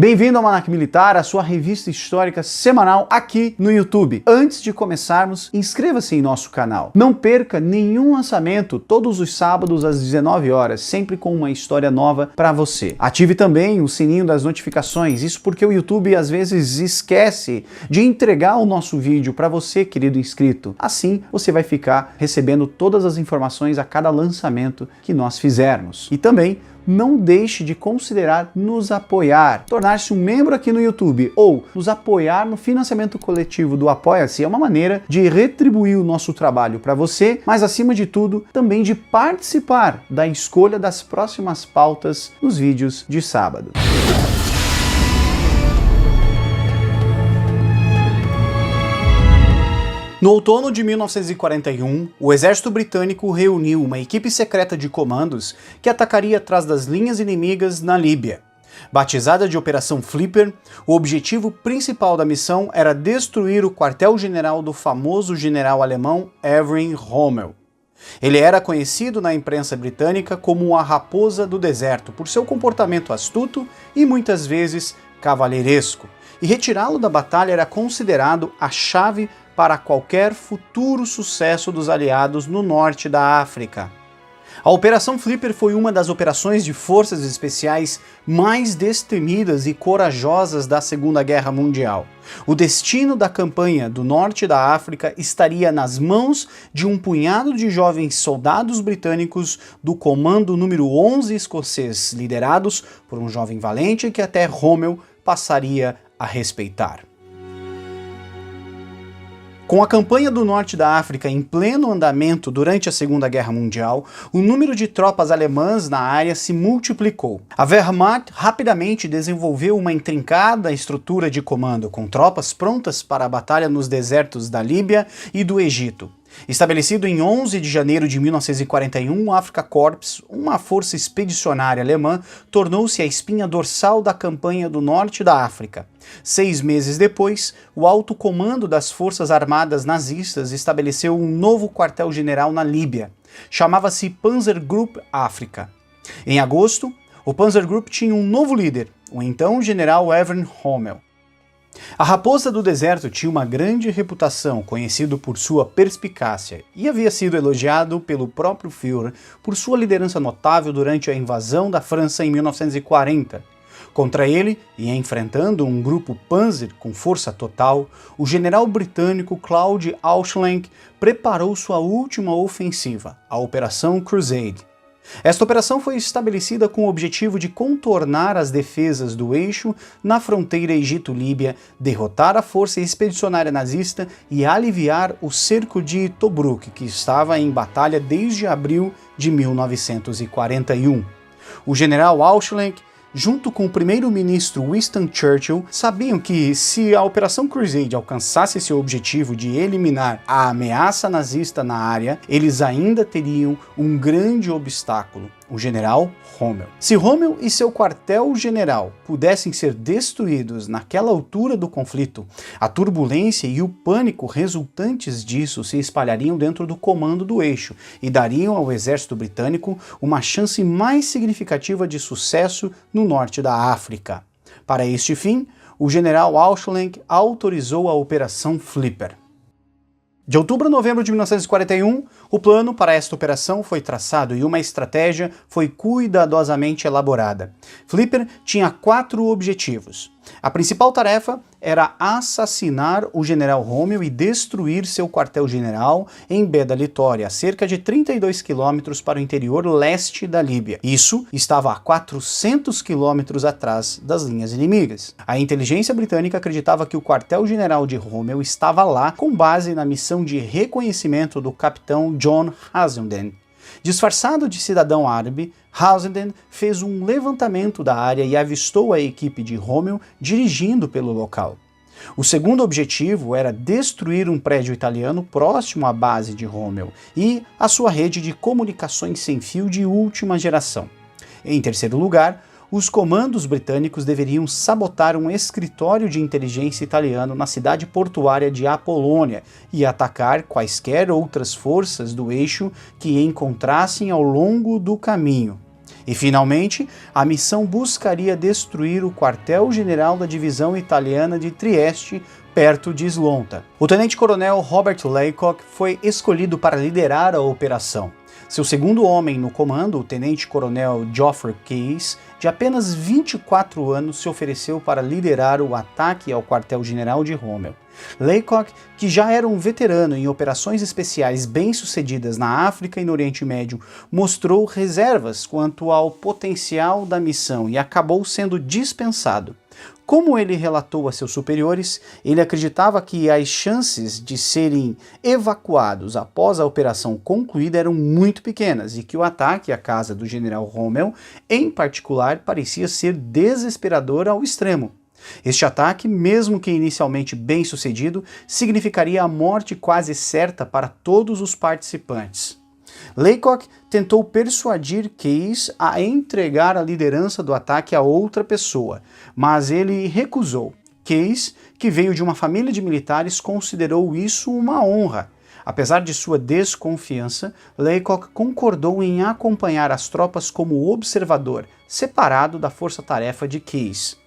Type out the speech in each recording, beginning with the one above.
Bem-vindo ao Almanac Militar, a sua revista histórica semanal aqui no YouTube. Antes de começarmos, inscreva-se em nosso canal. Não perca nenhum lançamento todos os sábados às 19 horas, sempre com uma história nova para você. Ative também o sininho das notificações, isso porque o YouTube às vezes esquece de entregar o nosso vídeo para você, querido inscrito. Assim, você vai ficar recebendo todas as informações a cada lançamento que nós fizermos. E também não deixe de considerar nos apoiar. Tornar-se um membro aqui no YouTube ou nos apoiar no financiamento coletivo do Apoia-se é uma maneira de retribuir o nosso trabalho para você, mas acima de tudo, também de participar da escolha das próximas pautas nos vídeos de sábado. No outono de 1941, o exército britânico reuniu uma equipe secreta de comandos que atacaria atrás das linhas inimigas na Líbia. Batizada de Operação Flipper, o objetivo principal da missão era destruir o quartel-general do famoso general alemão Erwin Rommel. Ele era conhecido na imprensa britânica como a Raposa do Deserto por seu comportamento astuto e muitas vezes cavalheiresco, e retirá-lo da batalha era considerado a chave para qualquer futuro sucesso dos aliados no norte da África. A Operação Flipper foi uma das operações de forças especiais mais destemidas e corajosas da Segunda Guerra Mundial. O destino da campanha do norte da África estaria nas mãos de um punhado de jovens soldados britânicos do Comando número 11 escocês, liderados por um jovem valente que até Rommel passaria a respeitar. Com a campanha do norte da África em pleno andamento durante a Segunda Guerra Mundial, o número de tropas alemãs na área se multiplicou. A Wehrmacht rapidamente desenvolveu uma intrincada estrutura de comando, com tropas prontas para a batalha nos desertos da Líbia e do Egito. Estabelecido em 11 de janeiro de 1941, o Afrika Korps, uma força expedicionária alemã, tornou-se a espinha dorsal da campanha do norte da África. 6 meses depois, o alto comando das forças armadas nazistas estabeleceu um novo quartel-general na Líbia. Chamava-se Panzergruppe África. Em agosto, o Panzergruppe tinha um novo líder, o então general Erwin Rommel. A Raposa do Deserto tinha uma grande reputação, conhecido por sua perspicácia, e havia sido elogiado pelo próprio Führer por sua liderança notável durante a invasão da França em 1940. Contra ele, e enfrentando um grupo Panzer com força total, o general britânico Claude Auchinleck preparou sua última ofensiva, a Operação Crusade. Esta operação foi estabelecida com o objetivo de contornar as defesas do eixo na fronteira Egito-Líbia, derrotar a força expedicionária nazista e aliviar o cerco de Tobruk, que estava em batalha desde abril de 1941. O general Auchinleck, junto com o primeiro-ministro Winston Churchill, sabiam que se a Operação Crusade alcançasse seu objetivo de eliminar a ameaça nazista na área, eles ainda teriam um grande obstáculo, o general Rommel. Se Rommel e seu quartel-general pudessem ser destruídos naquela altura do conflito, a turbulência e o pânico resultantes disso se espalhariam dentro do comando do eixo e dariam ao exército britânico uma chance mais significativa de sucesso no norte da África. Para este fim, o general Auchinleck autorizou a Operação Flipper. De outubro a novembro de 1941, o plano para esta operação foi traçado e uma estratégia foi cuidadosamente elaborada. Flipper tinha 4 objetivos. A principal tarefa era assassinar o general Rommel e destruir seu quartel-general em Beda Litória, a cerca de 32 quilômetros para o interior leste da Líbia. Isso estava a 400 quilômetros atrás das linhas inimigas. A inteligência britânica acreditava que o quartel-general de Rommel estava lá com base na missão de reconhecimento do capitão John Hazelden. Disfarçado de cidadão árabe, Hazelden fez um levantamento da área e avistou a equipe de Rommel dirigindo pelo local. O segundo objetivo era destruir um prédio italiano próximo à base de Rommel e a sua rede de comunicações sem fio de última geração. Em terceiro lugar, os comandos britânicos deveriam sabotar um escritório de inteligência italiano na cidade portuária de Apolônia e atacar quaisquer outras forças do eixo que encontrassem ao longo do caminho. E, finalmente, a missão buscaria destruir o quartel-general da divisão italiana de Trieste, perto de Slonta. O tenente-coronel Robert Laycock foi escolhido para liderar a operação. Seu segundo homem no comando, o tenente-coronel Geoffrey Keyes, de apenas 24 anos, se ofereceu para liderar o ataque ao quartel-general de Rommel. Laycock, que já era um veterano em operações especiais bem-sucedidas na África e no Oriente Médio, mostrou reservas quanto ao potencial da missão e acabou sendo dispensado. Como ele relatou a seus superiores, ele acreditava que as chances de serem evacuados após a operação concluída eram muito pequenas e que o ataque à casa do general Rommel, em particular, parecia ser desesperador ao extremo. Este ataque, mesmo que inicialmente bem sucedido, significaria a morte quase certa para todos os participantes. Laycock tentou persuadir Keyes a entregar a liderança do ataque a outra pessoa, mas ele recusou. Keyes, que veio de uma família de militares, considerou isso uma honra. Apesar de sua desconfiança, Laycock concordou em acompanhar as tropas como observador, separado da força-tarefa de Keyes.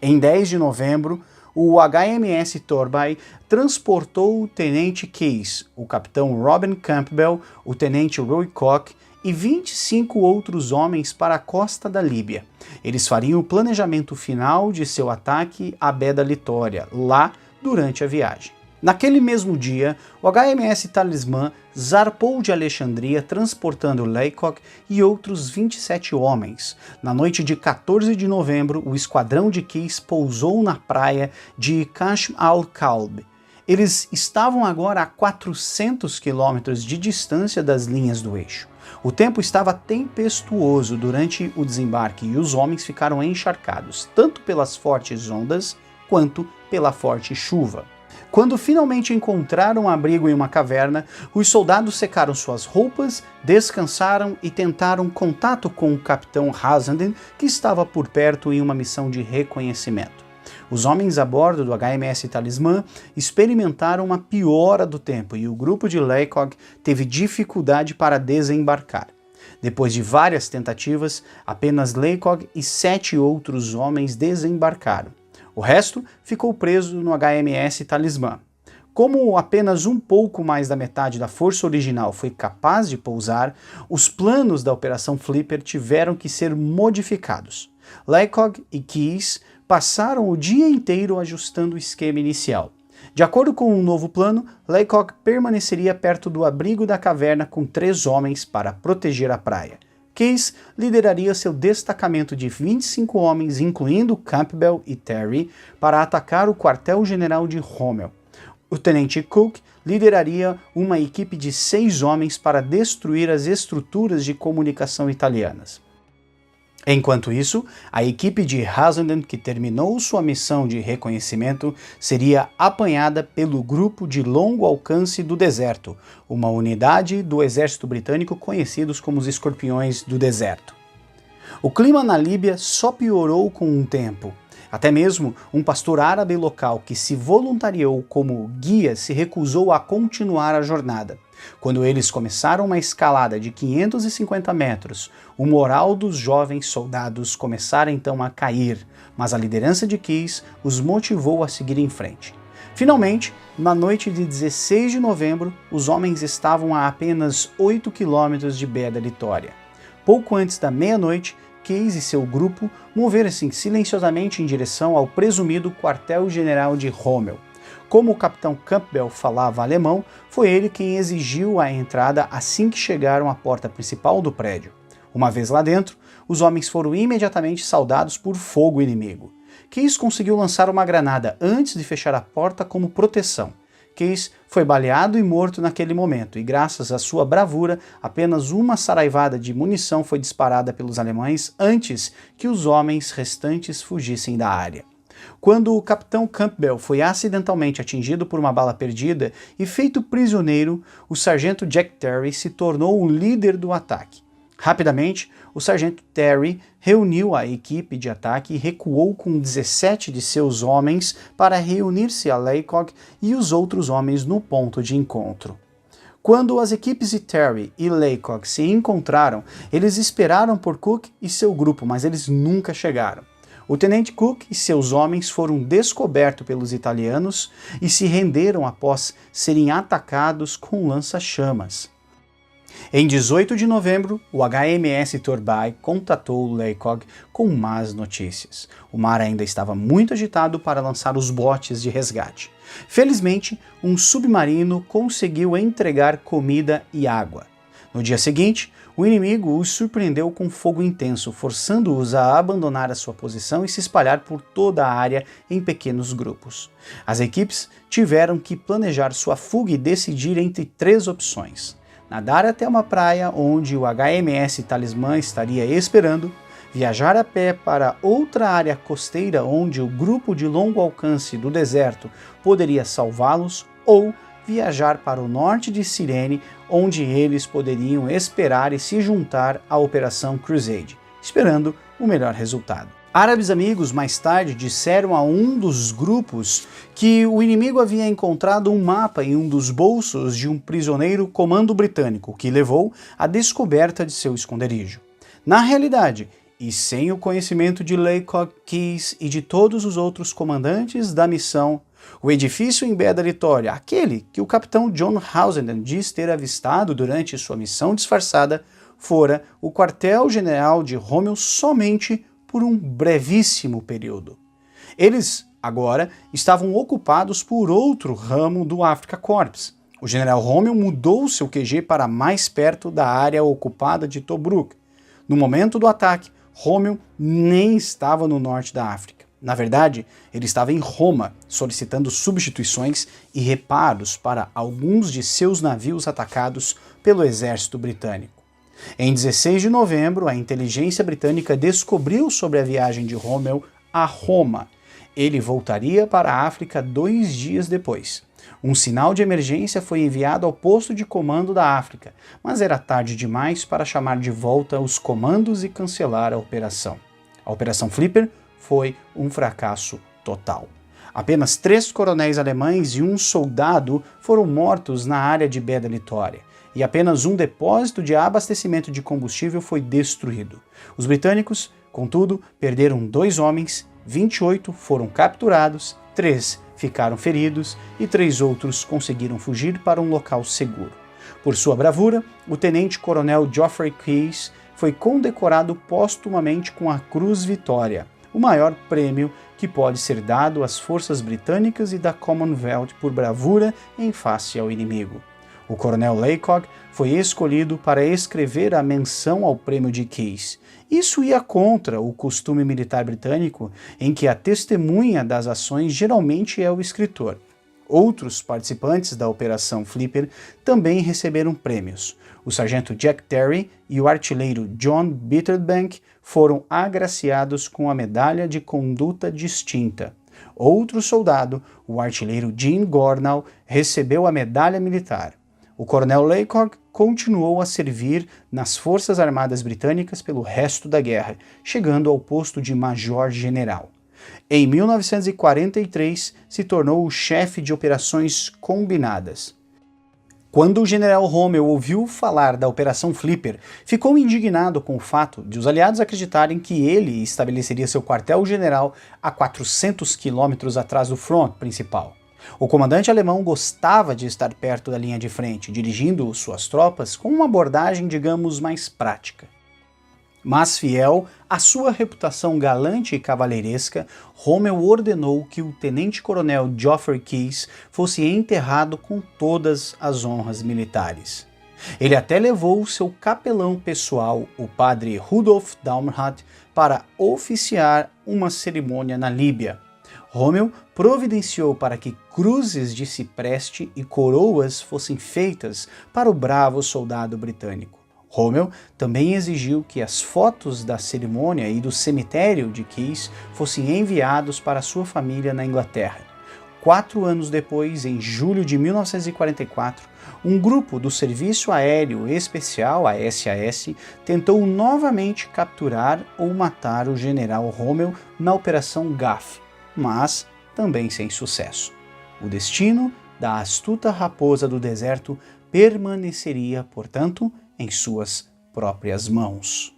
Em 10 de novembro, o HMS Torbay transportou o tenente Keyes, o capitão Robin Campbell, o tenente Roy Koch e 25 outros homens para a costa da Líbia. Eles fariam o planejamento final de seu ataque à Baía da Vitória, lá durante a viagem. Naquele mesmo dia, o HMS Talismã zarpou de Alexandria transportando Laycock e outros 27 homens. Na noite de 14 de novembro, o esquadrão de Keyes pousou na praia de Kashm al-Kalb. Eles estavam agora a 400 quilômetros de distância das linhas do eixo. O tempo estava tempestuoso durante o desembarque e os homens ficaram encharcados, tanto pelas fortes ondas quanto pela forte chuva. Quando finalmente encontraram abrigo em uma caverna, os soldados secaram suas roupas, descansaram e tentaram contato com o capitão Hassenden, que estava por perto em uma missão de reconhecimento. Os homens a bordo do HMS Talismã experimentaram uma piora do tempo e o grupo de Laycock teve dificuldade para desembarcar. Depois de várias tentativas, apenas Laycock e 7 outros homens desembarcaram. O resto ficou preso no HMS Talismã. Como apenas um pouco mais da metade da força original foi capaz de pousar, os planos da Operação Flipper tiveram que ser modificados. Laycock e Keyes passaram o dia inteiro ajustando o esquema inicial. De acordo com o novo plano, Laycock permaneceria perto do abrigo da caverna com 3 homens para proteger a praia. Keyes lideraria seu destacamento de 25 homens, incluindo Campbell e Terry, para atacar o quartel-general de Rommel. O tenente Cook lideraria uma equipe de 6 homens para destruir as estruturas de comunicação italianas. Enquanto isso, a equipe de Hassenden, que terminou sua missão de reconhecimento, seria apanhada pelo Grupo de Longo Alcance do Deserto, uma unidade do exército britânico conhecidos como os Escorpiões do Deserto. O clima na Líbia só piorou com o tempo. Até mesmo um pastor árabe local que se voluntariou como guia se recusou a continuar a jornada. Quando eles começaram uma escalada de 550 metros, o moral dos jovens soldados começara então a cair, mas a liderança de Keyes os motivou a seguir em frente. Finalmente, na noite de 16 de novembro, os homens estavam a apenas 8 quilômetros de Baía da Vitória. Pouco antes da meia-noite, Keyes e seu grupo moveram-se silenciosamente em direção ao presumido quartel-general de Rommel. Como o capitão Campbell falava alemão, foi ele quem exigiu a entrada assim que chegaram à porta principal do prédio. Uma vez lá dentro, os homens foram imediatamente saudados por fogo inimigo. Keyes conseguiu lançar uma granada antes de fechar a porta como proteção. Keyes foi baleado e morto naquele momento, e graças à sua bravura, apenas uma saraivada de munição foi disparada pelos alemães antes que os homens restantes fugissem da área. Quando o capitão Campbell foi acidentalmente atingido por uma bala perdida e feito prisioneiro, o sargento Jack Terry se tornou o líder do ataque. Rapidamente, o sargento Terry reuniu a equipe de ataque e recuou com 17 de seus homens para reunir-se a Laycock e os outros homens no ponto de encontro. Quando as equipes de Terry e Laycock se encontraram, eles esperaram por Cook e seu grupo, mas eles nunca chegaram. O tenente Cook e seus homens foram descobertos pelos italianos e se renderam após serem atacados com lança-chamas. Em 18 de novembro, o HMS Torbay contatou Laycock com más notícias. O mar ainda estava muito agitado para lançar os botes de resgate. Felizmente, um submarino conseguiu entregar comida e água. No dia seguinte, o inimigo os surpreendeu com fogo intenso, forçando-os a abandonar a sua posição e se espalhar por toda a área em pequenos grupos. As equipes tiveram que planejar sua fuga e decidir entre 3 opções: nadar até uma praia onde o HMS Talismã estaria esperando, viajar a pé para outra área costeira onde o grupo de longo alcance do deserto poderia salvá-los, ou viajar para o norte de Cirene, onde eles poderiam esperar e se juntar à Operação Crusade, esperando o melhor resultado. Árabes amigos mais tarde disseram a um dos grupos que o inimigo havia encontrado um mapa em um dos bolsos de um prisioneiro comando britânico, que levou à descoberta de seu esconderijo. Na realidade, e sem o conhecimento de Laycock, Keyes e de todos os outros comandantes da missão, o edifício em Beda Litória, aquele que o capitão John Housenden diz ter avistado durante sua missão disfarçada, fora o quartel-general de Rommel somente por um brevíssimo período. Eles, agora, estavam ocupados por outro ramo do Afrika Korps. O general Rommel mudou seu QG para mais perto da área ocupada de Tobruk. No momento do ataque, Rommel nem estava no norte da África. Na verdade, ele estava em Roma, solicitando substituições e reparos para alguns de seus navios atacados pelo exército britânico. Em 16 de novembro, a inteligência britânica descobriu sobre a viagem de Rommel a Roma. Ele voltaria para a África 2 dias depois. Um sinal de emergência foi enviado ao posto de comando da África, mas era tarde demais para chamar de volta os comandos e cancelar a operação. A Operação Flipper foi um fracasso total. Apenas 3 coronéis alemães e um soldado foram mortos na área de Beda Litória, e apenas um depósito de abastecimento de combustível foi destruído. Os britânicos, contudo, perderam 2 homens, 28 foram capturados, 3 ficaram feridos e 3 outros conseguiram fugir para um local seguro. Por sua bravura, o tenente-coronel Geoffrey Keyes foi condecorado póstumamente com a Cruz Vitória, o maior prêmio que pode ser dado às forças britânicas e da Commonwealth por bravura em face ao inimigo. O coronel Laycock foi escolhido para escrever a menção ao prêmio de Keyes. Isso ia contra o costume militar britânico, em que a testemunha das ações geralmente é o escritor. Outros participantes da Operação Flipper também receberam prêmios. O sargento Jack Terry e o artilheiro John Bitterbank foram agraciados com a Medalha de Conduta Distinta. Outro soldado, o artilheiro Jean Gornall, recebeu a Medalha Militar. O coronel Laycock continuou a servir nas Forças Armadas Britânicas pelo resto da guerra, chegando ao posto de major-general. Em 1943, se tornou o chefe de operações combinadas. Quando o general Rommel ouviu falar da Operação Flipper, ficou indignado com o fato de os aliados acreditarem que ele estabeleceria seu quartel-general a 400 quilômetros atrás do front principal. O comandante alemão gostava de estar perto da linha de frente, dirigindo suas tropas com uma abordagem, digamos, mais prática. Mas fiel à sua reputação galante e cavalheiresca, Rommel ordenou que o tenente-coronel Geoffrey Keyes fosse enterrado com todas as honras militares. Ele até levou seu capelão pessoal, o padre Rudolf Daumhardt, para oficiar uma cerimônia na Líbia. Rommel providenciou para que cruzes de cipreste e coroas fossem feitas para o bravo soldado britânico. Rommel também exigiu que as fotos da cerimônia e do cemitério de Keyes fossem enviados para sua família na Inglaterra. 4 anos depois, em julho de 1944, um grupo do Serviço Aéreo Especial, a SAS, tentou novamente capturar ou matar o general Rommel na Operação Gaff, mas também sem sucesso. O destino da astuta raposa do deserto permaneceria, portanto, em suas próprias mãos.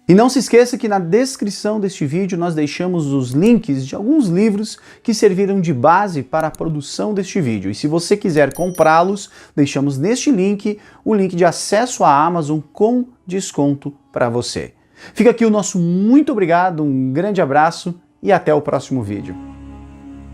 E não se esqueça que na descrição deste vídeo nós deixamos os links de alguns livros que serviram de base para a produção deste vídeo. E se você quiser comprá-los, deixamos neste link o link de acesso à Amazon com desconto para você. Fica aqui o nosso muito obrigado, um grande abraço e até o próximo vídeo.